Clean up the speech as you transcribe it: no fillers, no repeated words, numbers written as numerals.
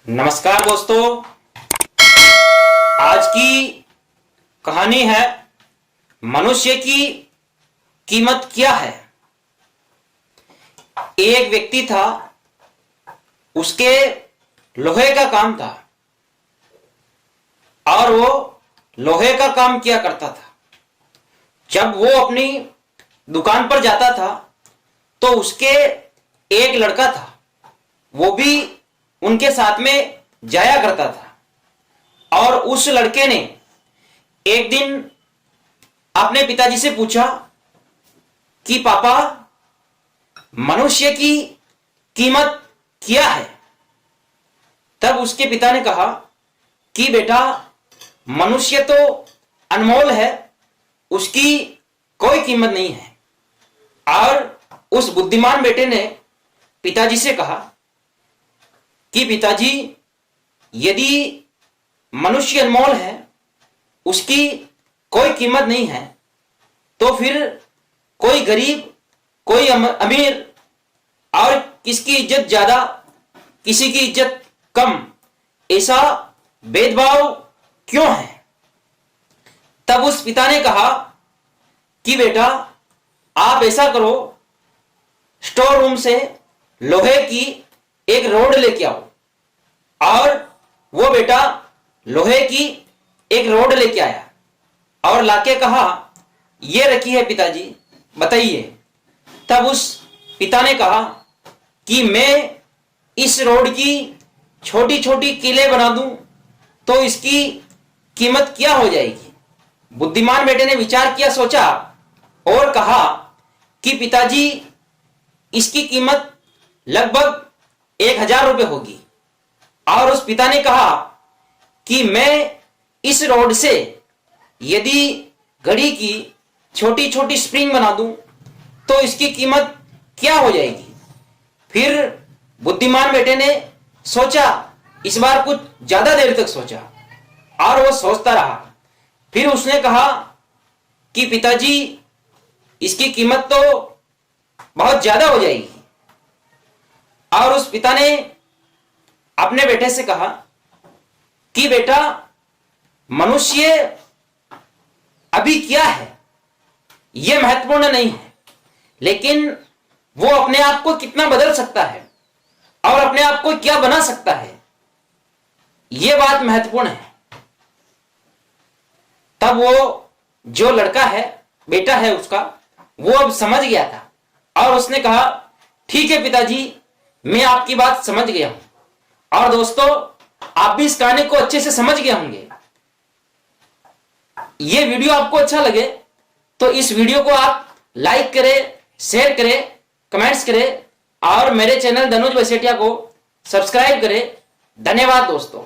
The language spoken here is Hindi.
नमस्कार दोस्तों, आज की कहानी है मनुष्य की कीमत क्या है। एक व्यक्ति था, उसके लोहे का काम था और वो लोहे का काम किया करता था। जब वो अपनी दुकान पर जाता था तो उसके एक लड़का था, वो भी उनके साथ में जाया करता था। और उस लड़के ने एक दिन अपने पिताजी से पूछा कि पापा, मनुष्य की कीमत क्या है। तब उसके पिता ने कहा कि बेटा, मनुष्य तो अनमोल है, उसकी कोई कीमत नहीं है। और उस बुद्धिमान बेटे ने पिताजी से कहा कि पिताजी, यदि मनुष्य अनमोल है, उसकी कोई कीमत नहीं है, तो फिर कोई गरीब, कोई अमीर और किसकी इज्जत ज्यादा, किसी की इज्जत कम, ऐसा भेदभाव क्यों है। तब उस पिता ने कहा कि बेटा, आप ऐसा करो, स्टोर रूम से लोहे की एक रोड लेके आओ। और वो बेटा लोहे की एक रोड लेके आया और लाके कहा, ये रखी है पिताजी, बताइए। तब उस पिता ने कहा कि मैं इस रोड की छोटी छोटी कीलें बना दूं तो इसकी कीमत क्या हो जाएगी। बुद्धिमान बेटे ने विचार किया, सोचा और कहा कि पिताजी, इसकी कीमत लगभग 1000 रुपये होगी। और उस पिता ने कहा कि मैं इस रोड से यदि घड़ी की छोटी छोटी स्प्रिंग बना दूं तो इसकी कीमत क्या हो जाएगी। फिर बुद्धिमान बेटे ने सोचा, इस बार कुछ ज्यादा देर तक सोचा और वो सोचता रहा। फिर उसने कहा कि पिताजी, इसकी कीमत तो बहुत ज्यादा हो जाएगी। और उस पिता ने अपने बेटे से कहा कि बेटा, मनुष्य अभी क्या है यह महत्वपूर्ण नहीं है, लेकिन वो अपने आप को कितना बदल सकता है और अपने आप को क्या बना सकता है, यह बात महत्वपूर्ण है। तब वो जो लड़का है, बेटा है उसका, वो अब समझ गया था और उसने कहा, ठीक है पिताजी, मैं आपकी बात समझ गया हूं। और दोस्तों, आप भी इस कहानी को अच्छे से समझ गए होंगे। ये वीडियो आपको अच्छा लगे तो इस वीडियो को आप लाइक करें, शेयर करें, कमेंट्स करें और मेरे चैनल धनुज बसेटिया को सब्सक्राइब करें। धन्यवाद दोस्तों।